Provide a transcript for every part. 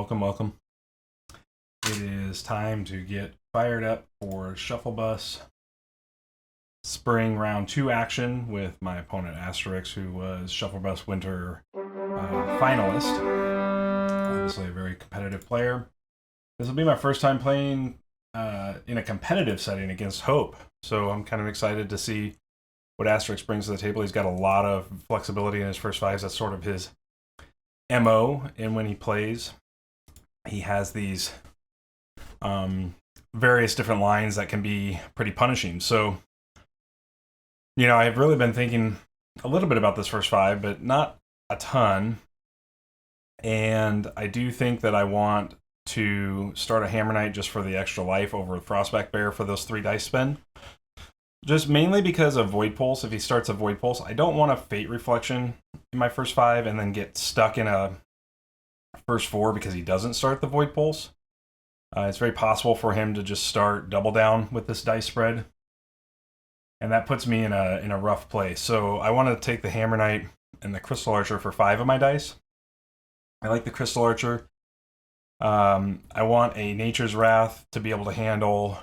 welcome, welcome. It is time to get fired up for Shufflebus Spring Round 2 action with my opponent Asterix, who was Shufflebus Winter Finalist. Obviously a very competitive player. This will be my first time playing in a competitive setting against Hope, so I'm kind of excited to see what Asterix brings to the table. He's got a lot of flexibility in his first fives. That's sort of his MO, and when he plays, he has these various different lines that can be pretty punishing. So, you know, I've really been thinking a little bit about this first five, but not a ton. And I do think that I want to start a Hammer Knight just for the extra life over Frostback Bear for those 3 dice spin. Just mainly because of Void Pulse. If he starts a Void Pulse, I don't want a Fate Reflection in my first 5 and then get stuck in a first 4 because he doesn't start the Void Pulse. It's very possible for him to just start double down with this dice spread, and that puts me in a rough place. So I want to take the Hammer Knight and the Crystal Archer for 5 of my dice. I like the Crystal Archer. I want a Nature's Wrath to be able to handle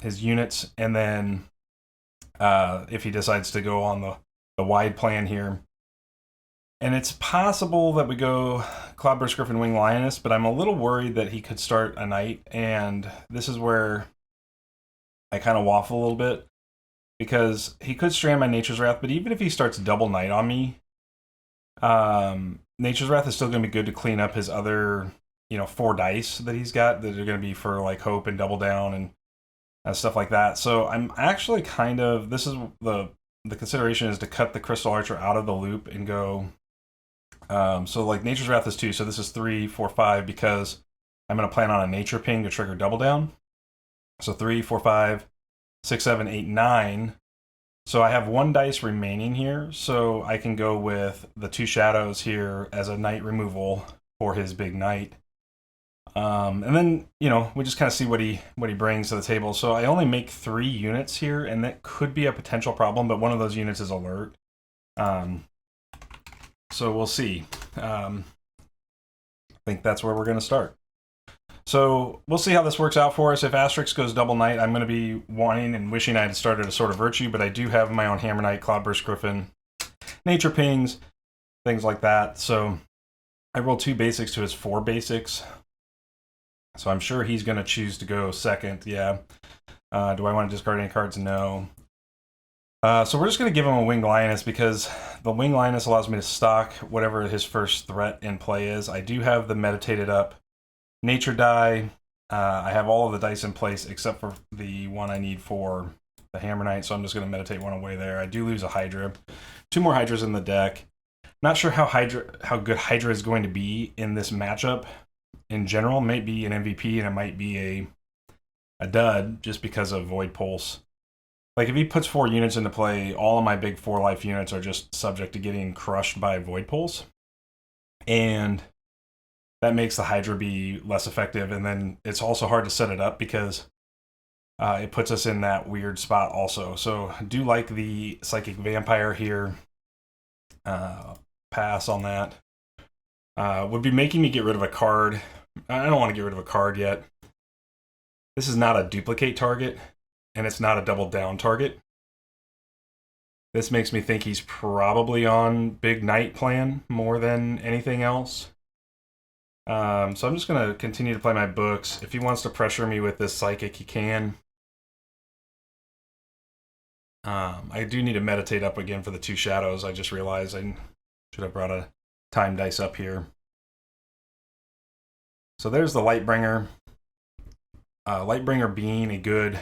his units, and then if he decides to go on the wide plan here. And it's possible that we go Cloudburst Griffin Wing Lioness, but I'm a little worried that he could start a Knight, and this is where I kind of waffle a little bit, because he could strand my Nature's Wrath, but even if he starts double Knight on me, Nature's Wrath is still going to be good to clean up his other, 4 dice that he's got that are going to be for like Hope and Double Down and stuff like that. So I'm actually this is the consideration is to cut the Crystal Archer out of the loop and go. So like Nature's Wrath is 2, so this is 3, 4, 5, because I'm going to plan on a Nature Ping to trigger Double Down. So 3, 4, 5, 6, 7, 8, 9. So I have 1 dice remaining here, so I can go with the 2 Shadows here as a Knight removal for his big Knight. And then, we just kind of see what he brings to the table. So I only make 3 units here, and that could be a potential problem, but one of those units is alert. So we'll see. I think that's where we're going to start. So we'll see how this works out for us. If Asterix goes double Knight, I'm going to be wanting and wishing I had started a Sword of Virtue, but I do have my own Hammer Knight, Cloudburst Griffin, Nature Pings, things like that. So I roll 2 basics to his 4 basics. So I'm sure he's going to choose to go second, yeah. Do I want to discard any cards? No. So we're just going to give him a Winged Lioness, because the Winged Lioness allows me to stock whatever his first threat in play is. I do have the Meditated up Nature die. I have all of the dice in place except for the one I need for the Hammer Knight, so I'm just going to meditate 1 away there. I do lose a Hydra. 2 more Hydras in the deck. Not sure how good Hydra is going to be in this matchup. In general, it might be an MVP, and it might be a dud just because of Void Pulse. Like, if he puts 4 units into play, all of my big 4 life units are just subject to getting crushed by Void Pulse. And that makes the Hydra be less effective, and then it's also hard to set it up because it puts us in that weird spot also. So I do like the Psychic Vampire here. Pass on that. Would be making me get rid of a card. I don't want to get rid of a card yet. This is not a duplicate target, and it's not a double down target. This makes me think he's probably on Big Knight plan more than anything else. So I'm just going to continue to play my books. If he wants to pressure me with this Psychic, he can. I do need to meditate up again for the 2 Shadows. I just realized I should have brought a time dice up here. So there's the Lightbringer. Lightbringer being a good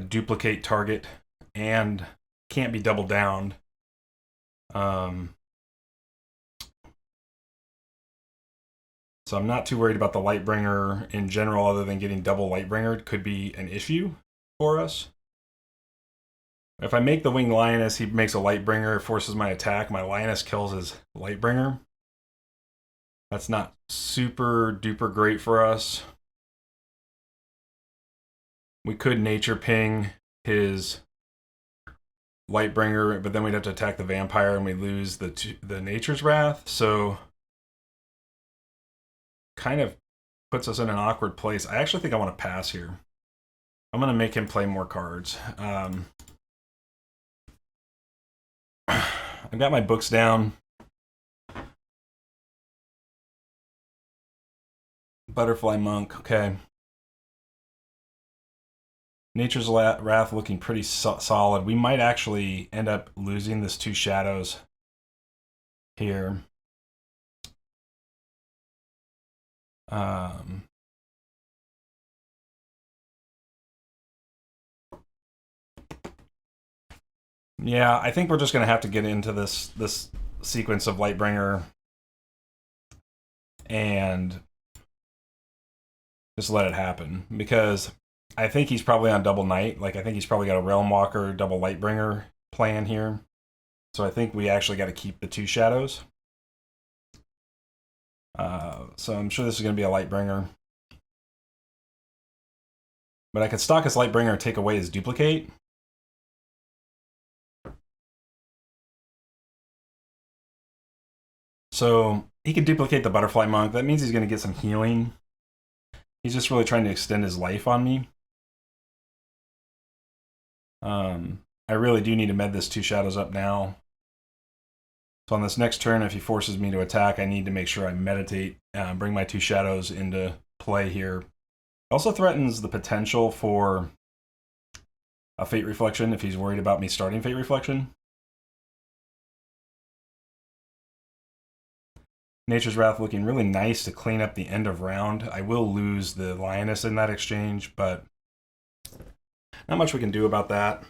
duplicate target and can't be double downed. So I'm not too worried about the Lightbringer in general, other than getting double Lightbringer could be an issue for us. If I make the Winged Lioness, he makes a Lightbringer, it forces my attack. My Lioness kills his Lightbringer. That's not super duper great for us. We could Nature Ping his Lightbringer, but then we'd have to attack the vampire and we lose the Nature's Wrath. So kind of puts us in an awkward place. I actually think I want to pass here. I'm going to make him play more cards. I've got my books down. Butterfly Monk, okay. Nature's Wrath looking pretty solid. We might actually end up losing this 2 shadows here. Yeah, I think we're just going to have to get into this sequence of Lightbringer and just let it happen, because I think he's probably on double Knight. Like, I think he's probably got a Realm Walker, double Lightbringer plan here. So I think we actually got to keep the 2 shadows. So I'm sure this is going to be a Lightbringer. But I could stock his Lightbringer and take away his duplicate. So he can duplicate the Butterfly Monk. That means he's going to get some healing. He's just really trying to extend his life on me. I really do need to med this 2 shadows up now. So on this next turn, if he forces me to attack, I need to make sure I meditate, bring my 2 shadows into play here. It also threatens the potential for a Fate Reflection if he's worried about me starting Fate Reflection. Nature's Wrath looking really nice to clean up the end of round. I will lose the Lioness in that exchange, but not much we can do about that.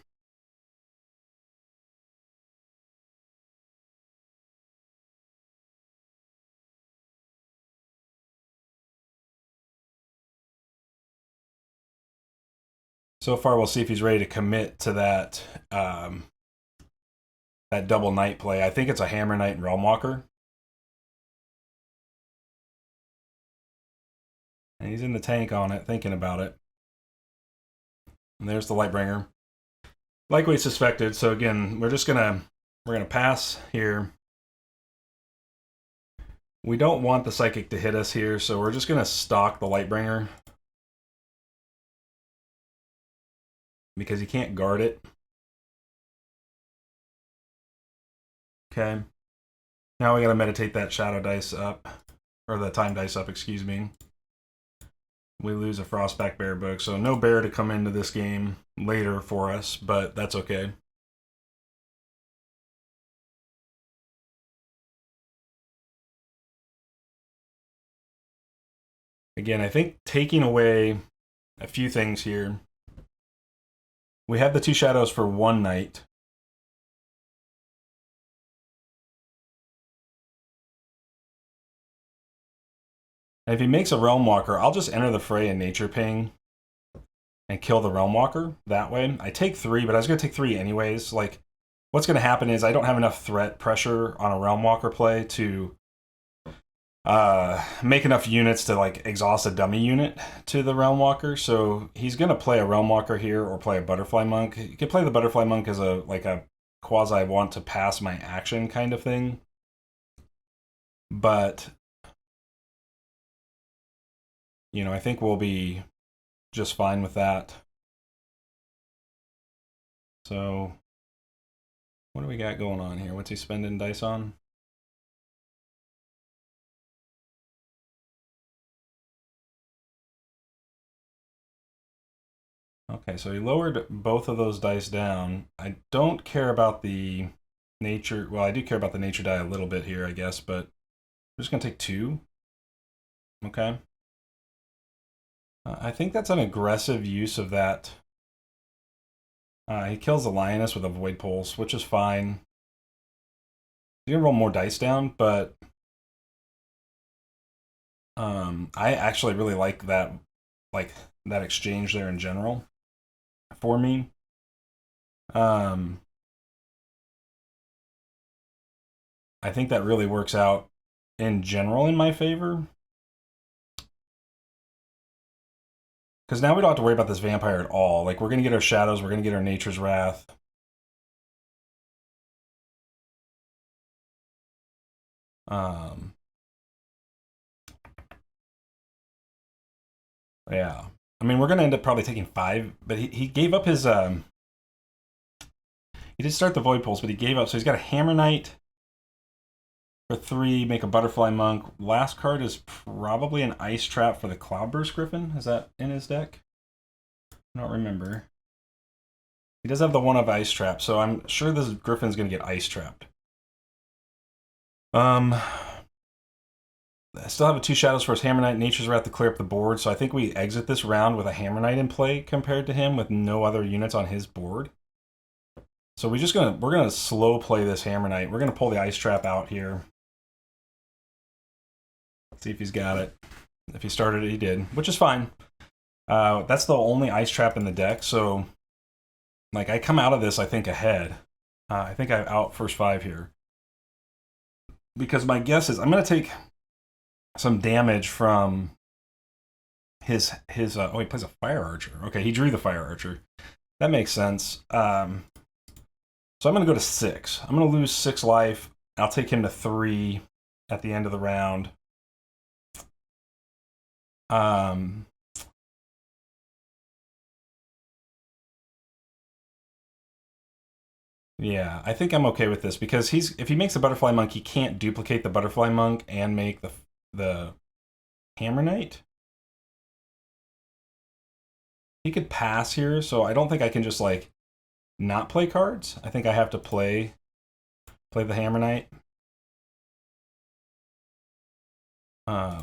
So far, we'll see if he's ready to commit to that that double Knight play. I think it's a Hammer Knight and Realm Walker. And he's in the tank on it, thinking about it. And there's the Lightbringer. Like we suspected, so again, we're gonna pass here. We don't want the Psychic to hit us here, so we're just gonna stock the Lightbringer. Because he can't guard it. Okay. Now we gotta meditate that shadow dice up. Or the time dice up, excuse me. We lose a Frostback Bear book, so no bear to come into this game later for us, but that's okay. Again, I think taking away a few things here. We have the 2 shadows for 1 night. And if he makes a Realm Walker, I'll just enter the fray in Nature Ping and kill the Realm Walker that way. I take 3, but I was going to take 3 anyways. Like, what's going to happen is I don't have enough threat pressure on a Realm Walker play to make enough units to like exhaust a dummy unit to the Realm Walker. So he's going to play a Realm Walker here or play a Butterfly Monk. He can play the Butterfly Monk as a quasi want to pass my action kind of thing. But you know, I think we'll be just fine with that. So what do we got going on here? What's he spending dice on? Okay, so he lowered both of those dice down. I don't care about the nature. Well, I do care about the nature die a little bit here, I guess, but I'm just going to take 2. Okay. I think that's an aggressive use of that. He kills the Lioness with a Void Pulse, which is fine. He's going to roll more dice down, but I actually really like that exchange there in general for me. I think that really works out in general in my favor. Because now we don't have to worry about this vampire at all. Like, we're going to get our shadows, we're going to get our Nature's Wrath. Yeah. I mean, we're going to end up probably taking 5, but he gave up his... he did start the Void Pulse, but he gave up. So he's got a Hammer Knight for 3, make a Butterfly Monk. Last card is probably an Ice Trap for the Cloudburst Griffin. Is that in his deck? I don't remember. He does have the 1 of Ice Trap, so I'm sure this Griffin's going to get Ice Trapped. I still have a 2 Shadows for his Hammer Knight. Nature's Wrath to clear up the board, so I think we exit this round with a Hammer Knight in play compared to him with no other units on his board. So we're gonna slow play this Hammer Knight. We're gonna pull the Ice Trap out here. Let's see if he's got it. If he started it, he did, which is fine. That's the only Ice Trap in the deck, so like I come out of this, I think, ahead. I think I'm out first 5 here. Because my guess is I'm gonna take some damage from his oh, he plays a Fire Archer. Okay, he drew the Fire Archer. That makes sense. So I'm going to go to 6. I'm going to lose 6 life. I'll take him to 3 at the end of the round. Yeah, I think I'm okay with this because if he makes a Butterfly Monk, he can't duplicate the Butterfly Monk and make the Hammer Knight. He could pass here, so I don't think I can just like not play cards. I think I have to play the Hammer Knight.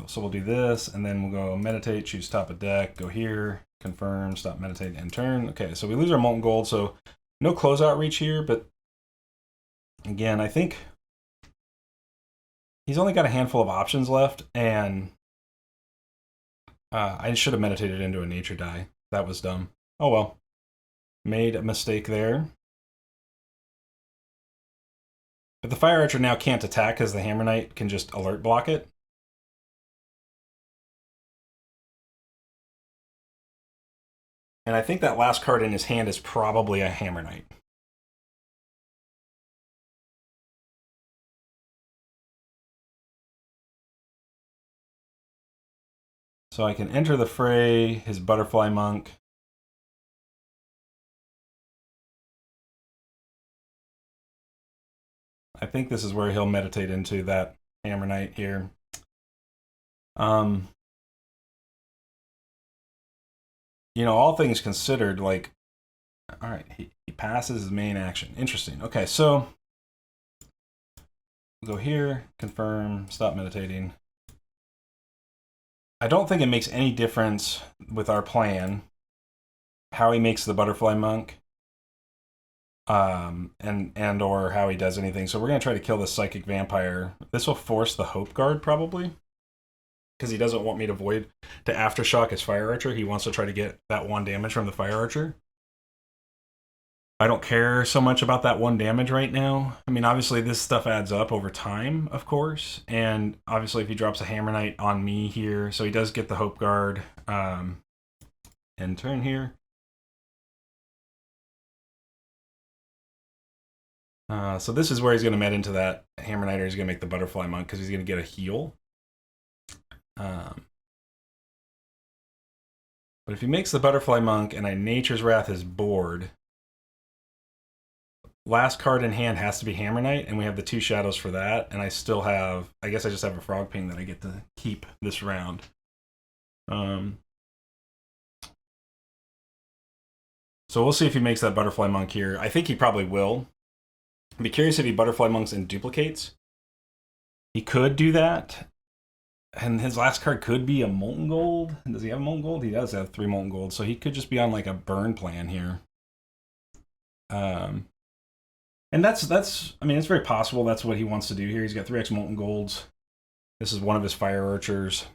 So we'll do this, and then we'll go meditate, choose top of deck, go here, confirm, stop meditate, end turn. Okay, so we lose our Molten Gold, so no closeout reach here, but again, I think he's only got a handful of options left, and I should have meditated into a nature die. That was dumb. Oh well. Made a mistake there. But the Fire Archer now can't attack because the Hammer Knight can just alert block it. And I think that last card in his hand is probably a Hammer Knight. So I can enter the fray, his Butterfly Monk. I think this is where he'll meditate into that Hammer Knight here. You know, all things considered, like, all right, he passes his main action. Interesting. Okay, so we'll go here, confirm, stop meditating. I don't think it makes any difference with our plan how he makes the Butterfly Monk, and or how he does anything. So we're gonna try to kill this Psychic Vampire. This will force the Hope Guard probably, because he doesn't want me to Aftershock his Fire Archer. He wants to try to get that 1 damage from the Fire Archer. I don't care so much about that 1 damage right now. I mean, obviously this stuff adds up over time, of course. And obviously if he drops a Hammer Knight on me here, so he does get the Hope Guard end turn here. So this is where he's going to med into that Hammer Knight, or he's going to make the Butterfly Monk because he's going to get a heal. But if he makes the Butterfly Monk and I Nature's Wrath his board, last card in hand has to be Hammer Knight, and we have the 2 shadows for that, and I still have, I guess I just have a Frog Ping that I get to keep this round. So we'll see if he makes that Butterfly Monk here. I think he probably will. I'd be curious if he Butterfly Monks and duplicates. He could do that. And his last card could be a Molten Gold. Does he have Molten Gold? He does have 3 Molten Gold, so he could just be on like a burn plan here. And that's I mean, it's very possible that's what he wants to do here. He's got 3x Molten Golds. This is one of his Fire Archers.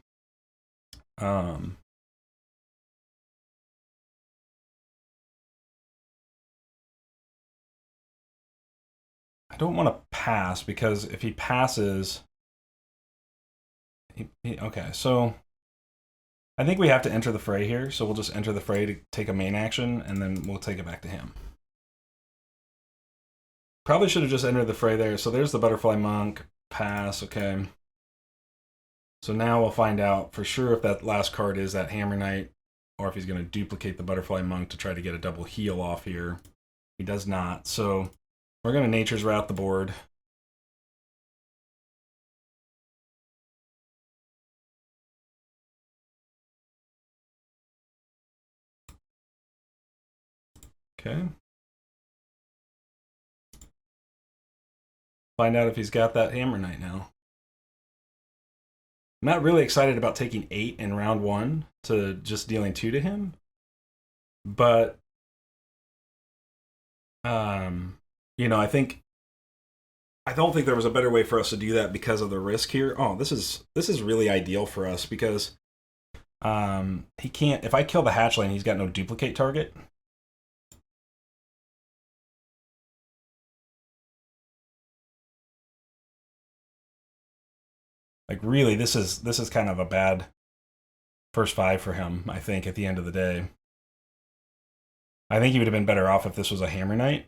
I don't want to pass, because if he passes... okay, so I think we have to enter the fray here, so we'll just enter the fray to take a main action, and then we'll take it back to him. Probably should have just entered the fray there. So there's the Butterfly Monk. Pass, okay. So now we'll find out for sure if that last card is that Hammer Knight, or if he's going to duplicate the Butterfly Monk to try to get a double heal off here. He does not, so we're going to Nature's Wrath the board. Okay. Find out if he's got that Hammer Knight now. I'm not really excited about taking 8 in round 1 to just dealing 2 to him. But, you know, I don't think there was a better way for us to do that because of the risk here. Oh, this is really ideal for us because he can't, if I kill the hatchling, he's got no duplicate target. Like really, this is kind of a bad first 5 for him, I think, at the end of the day. I think he would have been better off if this was a Hammer Knight.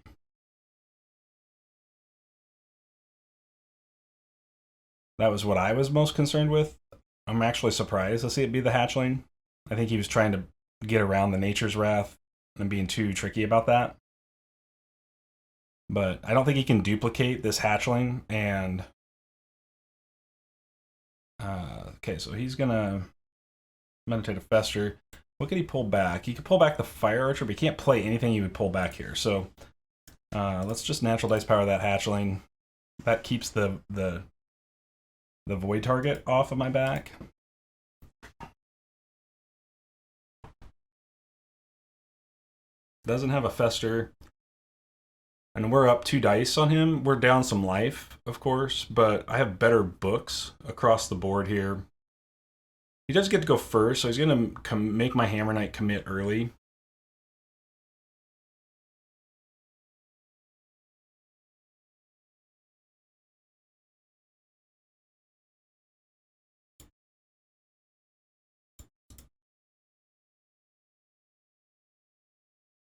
That was what I was most concerned with. I'm actually surprised to see it be the hatchling. I think he was trying to get around the Nature's Wrath and being too tricky about that. But I don't think he can duplicate this hatchling. And okay, so he's gonna Meditative Fester. What could he pull back? He could pull back the Fire Archer, but he can't play anything he would pull back here. So let's just Natural Dice Power that hatchling. That keeps the void target off of my back. Doesn't have a Fester. And we're up 2 dice on him. We're down some life, of course, but I have better books across the board here. He does get to go first, so he's going to make my Hammer Knight commit early.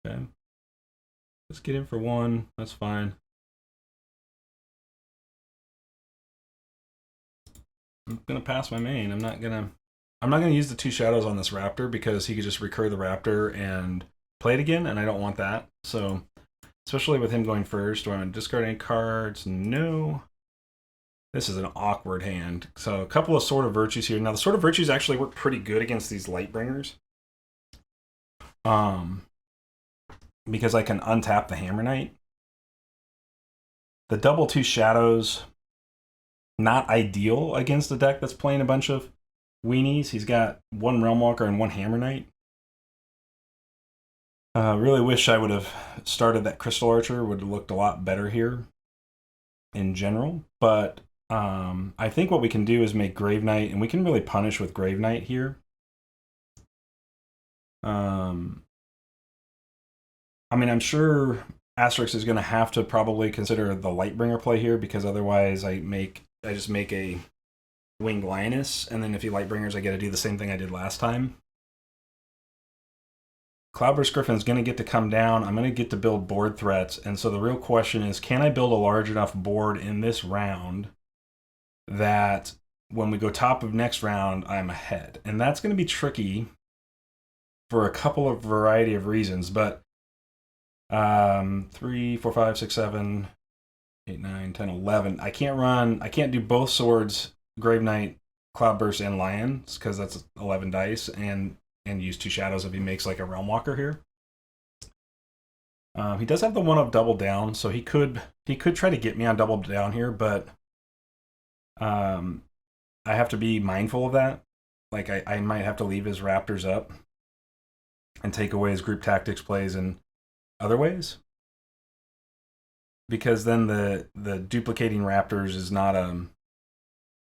Okay. Let's get in for 1. That's fine. I'm gonna pass my main. I'm not gonna use the 2 shadows on this raptor because he could just recur the raptor and play it again, and I don't want that. So, especially with him going first, do I want to discard any cards? No. This is an awkward hand. So a couple of Sword of Virtues here. Now the Sword of Virtues actually work pretty good against these Lightbringers. Because I can untap the Hammer Knight. The double 2 shadows, not ideal against a deck that's playing a bunch of weenies. He's got 1 Realm Walker and 1 Hammer Knight. Really wish I would have started that Crystal Archer. Would have looked a lot better here in general. But I think what we can do is make Grave Knight, and we can really punish with Grave Knight here. I mean, I'm sure Asterix is going to have to probably consider the Lightbringer play here, because otherwise I just make a Winged Lioness, and then if he Lightbringers, I get to do the same thing I did last time. Cloudburst Griffin's going to get to come down. I'm going to get to build board threats, and so the real question is, can I build a large enough board in this round that when we go top of next round, I'm ahead? And that's going to be tricky for a couple of variety of reasons, but 3, 4, 5, 6, 7, 8, 9, 10, 11. I can't do both swords, Grave Knight, Cloudburst, and Lions, because that's 11 dice, and use 2 shadows if he makes like a Realm Walker here. He does have the one of Double Down, so he could try to get me on Double Down here, but I have to be mindful of that. Like I might have to leave his Raptors up and take away his group tactics plays in other ways, because then the duplicating Raptors is not an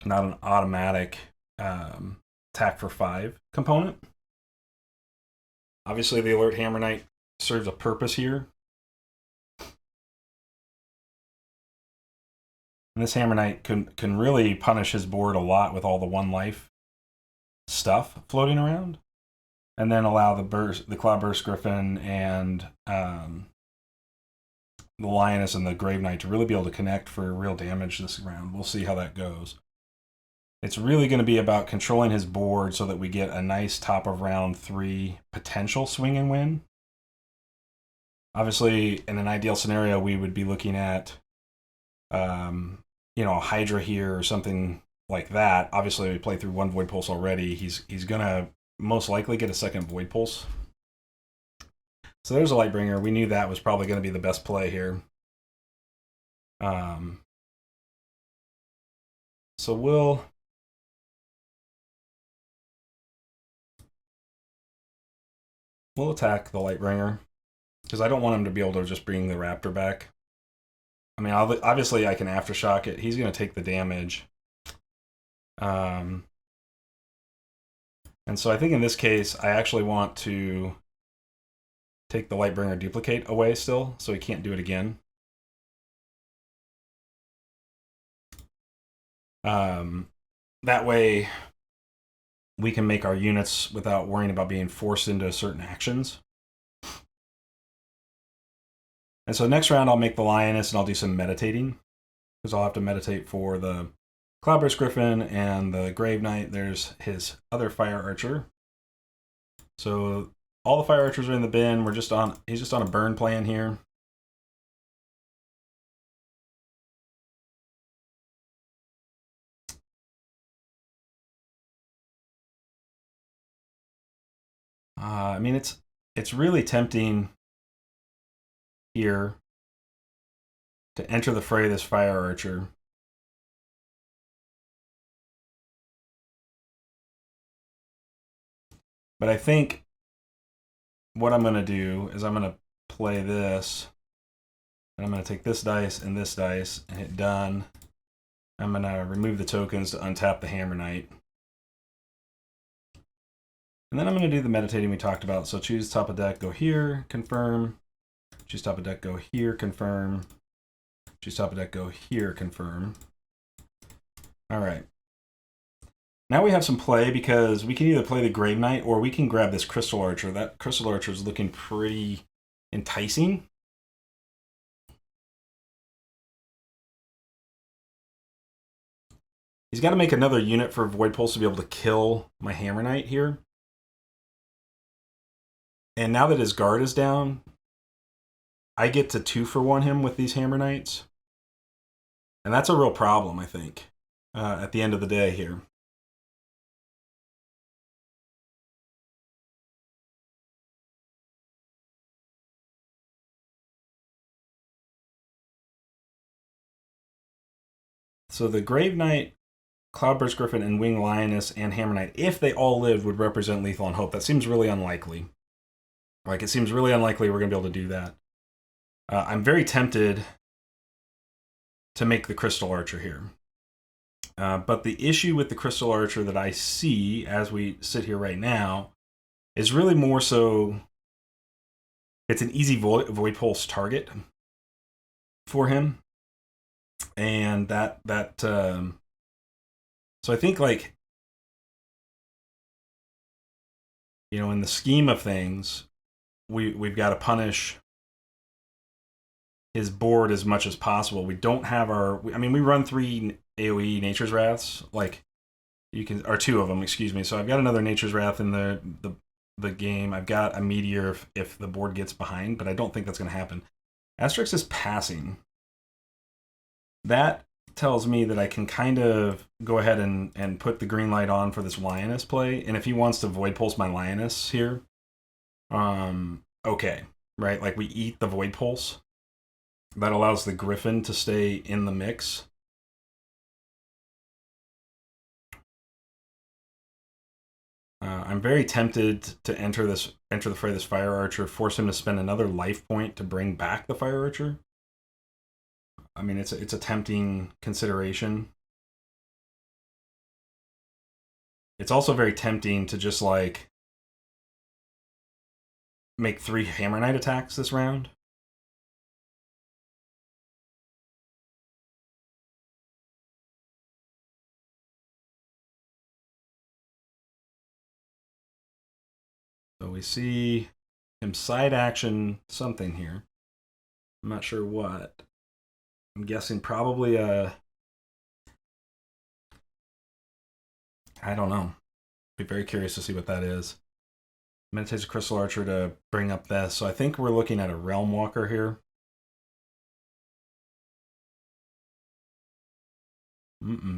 automatic attack for 5 component. Obviously, the Alert Hammer Knight serves a purpose here. And this Hammer Knight can really punish his board a lot with all the 1 life stuff floating around, and then allow the Cloudburst Griffin and the Lioness and the Grave Knight to really be able to connect for real damage this round. We'll see how that goes. It's really going to be about controlling his board so that we get a nice top of round 3 potential swing and win. Obviously, in an ideal scenario, we would be looking at, you know, a Hydra here or something like that. Obviously, we play through 1 Void Pulse already. He's going to most likely get a second Void Pulse. So there's a Lightbringer. We knew that was probably going to be the best play here. So we'll attack the Lightbringer because I don't want him to be able to just bring the Raptor back. I mean, obviously I can Aftershock it. He's going to take the damage. And so I think in this case, I actually want to take the Lightbringer duplicate away still, so he can't do it again. That way, we can make our units without worrying about being forced into certain actions. And so next round, I'll make the Lioness and I'll do some meditating, because I'll have to meditate for the Cloudburst Griffin and the Grave Knight. There's his other Fire Archer. So all the Fire Archers are in the bin. He's just on a burn plan here. I mean, it's really tempting here to enter the fray this Fire Archer. But I think what I'm going to do is I'm going to play this. And I'm going to take this dice and hit done. I'm going to remove the tokens to untap the Hammer Knight. And then I'm going to do the meditating we talked about. So choose top of deck, go here, confirm. Choose top of deck, go here, confirm. Choose top of deck, go here, confirm. All right. Now we have some play because we can either play the Grave Knight or we can grab this Crystal Archer. That Crystal Archer is looking pretty enticing. He's got to make another unit for Void Pulse to be able to kill my Hammer Knight here. And now that his guard is down, I get to 2-for-1 him with these Hammer Knights. And that's a real problem, I think, at the end of the day here. So the Grave Knight, Cloudburst Griffin, and Winged Lioness and Hammer Knight, if they all lived, would represent Lethal and Hope. That seems really unlikely. Like, it seems really unlikely we're going to be able to do that. I'm very tempted to make the Crystal Archer here. But the issue with the Crystal Archer that I see as we sit here right now is really more so it's an easy Void Pulse target for him. And so I think, like, you know, in the scheme of things, we've got to punish his board as much as possible. We don't have I mean, we run 3 AoE Nature's Wraths, like, or 2 of them, excuse me. So I've got another Nature's Wrath in the game. I've got a Meteor if the board gets behind, but I don't think that's going to happen. Asterix is passing. That tells me that I can kind of go ahead and put the green light on for this Lioness play. And if he wants to Void Pulse my Lioness here, okay, right? Like, we eat the Void Pulse. That allows the Griffin to stay in the mix. I'm very tempted to enter the fray this Fire Archer, force him to spend another life point to bring back the Fire Archer. I mean, it's a tempting consideration. It's also very tempting to just, like, make 3 Hammer Knight attacks this round. So we see him side action something here. I'm not sure what. I'm guessing probably a... I don't know. Be very curious to see what that is. Meditates a Crystal Archer to bring up this. So I think we're looking at a Realm Walker here.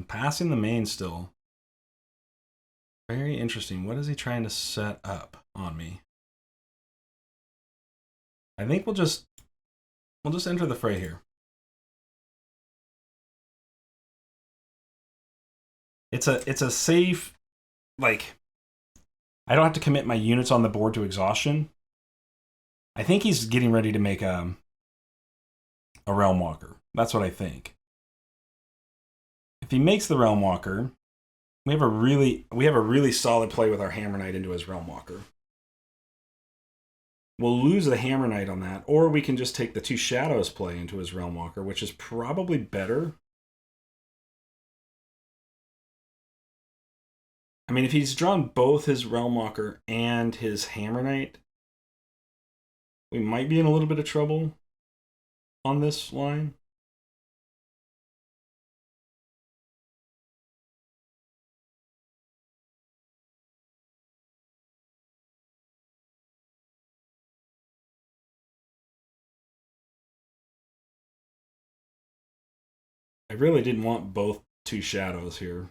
Passing the main still. Very interesting. What is he trying to set up on me? I think we'll just enter the fray here. It's a safe, like, I don't have to commit my units on the board to exhaustion. I think he's getting ready to make a Realm Walker. That's what I think. If he makes the Realm Walker, we have a really solid play with our Hammer Knight into his Realm Walker. We'll lose the Hammer Knight on that, or we can just take the 2 Shadows play into his Realm Walker, which is probably better. I mean, if he's drawn both his Realm Walker and his Hammer Knight, we might be in a little bit of trouble on this line. I really didn't want both 2 Shadows here.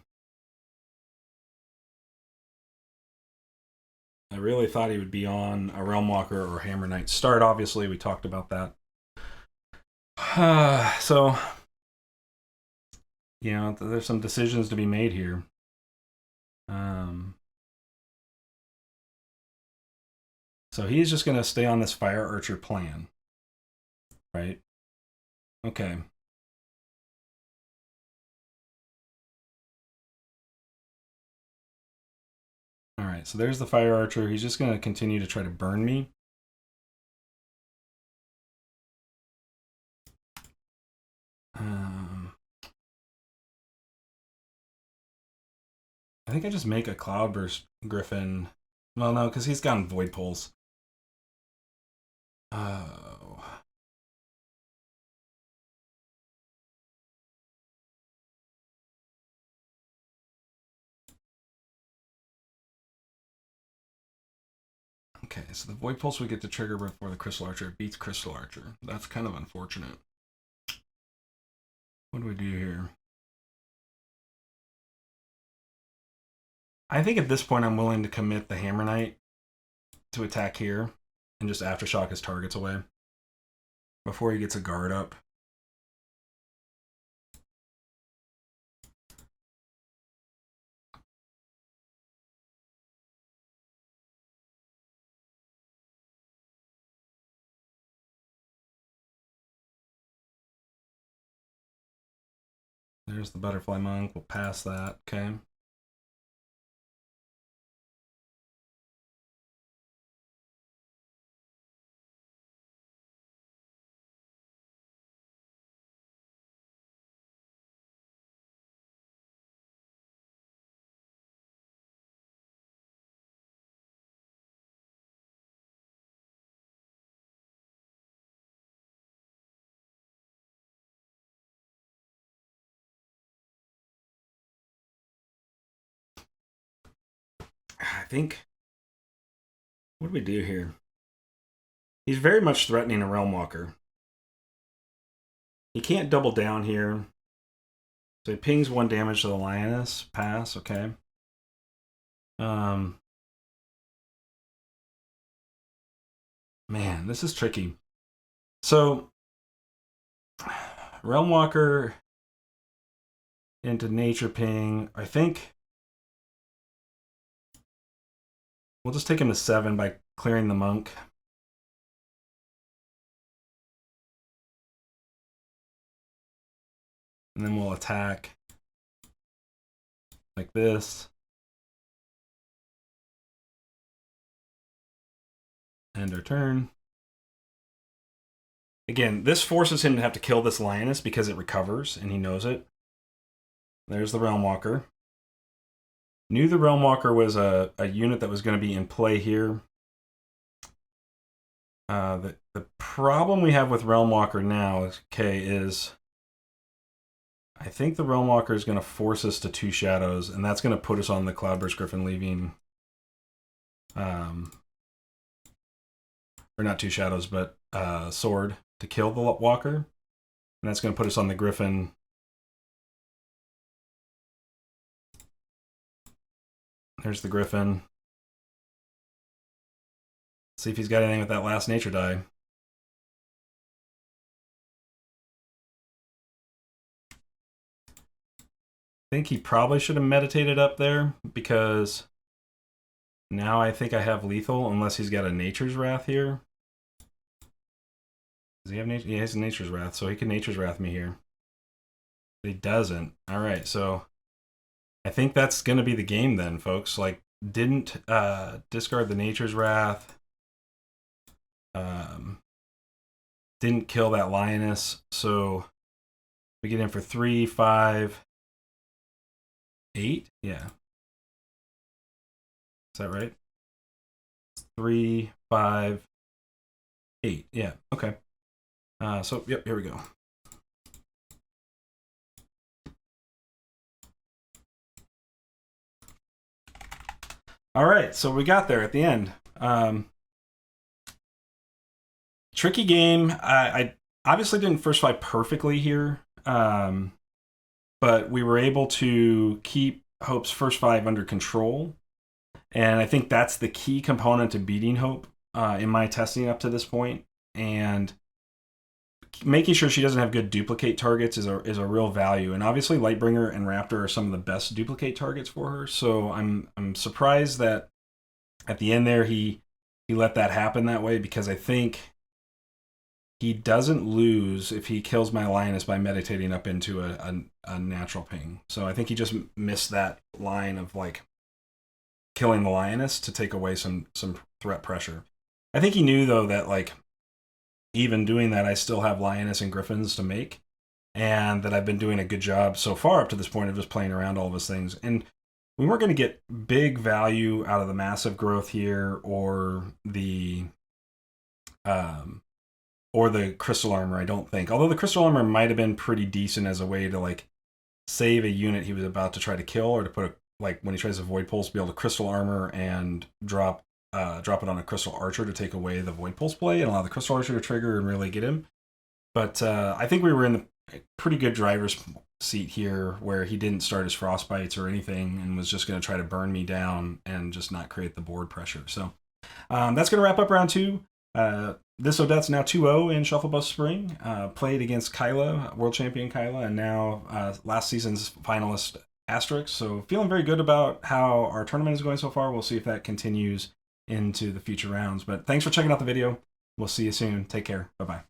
I really thought he would be on a Realm Walker or Hammer Knight start. Obviously, we talked about that. So, you know, there's some decisions to be made here. So he's just going to stay on this Fire Archer plan, right? Okay. All right, so there's the Fire Archer. He's just going to continue to try to burn me. I think I just make a Cloudburst Griffin. Well, no, because he's gotten Void Pulse. Oh. Okay, so the Void Pulse we get to trigger before the Crystal Archer beats Crystal Archer. That's kind of unfortunate. What do we do here? I think at this point I'm willing to commit the Hammer Knight to attack here and just Aftershock his targets away before he gets a guard up. There's the Butterfly Monk. We'll pass that. Okay. I think... What do we do here? He's very much threatening a Realm Walker. He can't double down here. So he pings 1 damage to the Lioness. Pass, okay. Man, this is tricky. So, Realm Walker into Nature Ping. I think we'll just take him to 7 by clearing the Monk. And then we'll attack like this. End our turn. Again, this forces him to have to kill this Lioness because it recovers, and he knows it. There's the Realm Walker. Knew the Realm Walker was a unit that was going to be in play here. The problem we have with Realm Walker now, okay, is I think the Realm Walker is going to force us to 2 shadows, and that's going to put us on the Cloudburst Griffin, leaving, or not 2 shadows, but sword to kill the Walker, and that's going to put us on the Griffin. There's the Griffin. See if he's got anything with that last nature die. I think he probably should have meditated up there, because now I think I have lethal, unless he's got a Nature's Wrath here. Does he have nature? Yeah, he has a Nature's Wrath, so he can Nature's Wrath me here. But he doesn't. All right, so I think that's going to be the game then, folks. Like, didn't discard the Nature's Wrath. Didn't kill that Lioness, so we get in for 3, 5, 8. Yeah, is that right? 3, 5, 8. Yeah, okay. So yep, here we go. All right, so we got there at the end. Tricky game. I obviously didn't first fight perfectly here, but we were able to keep Hope's first 5 under control. And I think that's the key component to beating Hope in my testing up to this point. And making sure she doesn't have good duplicate targets is a real value. And obviously Lightbringer and Raptor are some of the best duplicate targets for her. So I'm surprised that at the end there he let that happen that way, because I think he doesn't lose if he kills my Lioness by meditating up into a natural ping. So I think he just missed that line of like killing the Lioness to take away some threat pressure. I think he knew though that like even doing that I still have Lioness and Griffins to make, and that I've been doing a good job so far up to this point of just playing around all of his things. And we weren't going to get big value out of the massive growth here or the crystal armor, I don't think. Although the crystal armor might have been pretty decent as a way to like save a unit he was about to try to kill, or to put like when he tries to Void Pulse, be able to crystal armor and drop it on a crystal archer to take away the Void Pulse play and allow the crystal archer to trigger and really get him. But I think we were in the pretty good driver's seat here, where he didn't start his frostbites or anything and was just going to try to burn me down and just not create the board pressure. So that's going to wrap up round 2. This Odette's now 2-0 in Shufflebus Spring. Played against Kyla, world champion Kyla, and now last season's finalist Asterix. So feeling very good about how our tournament is going so far. We'll see if that continues into the future rounds. But thanks for checking out the video. We'll see you soon. Take care. Bye-bye.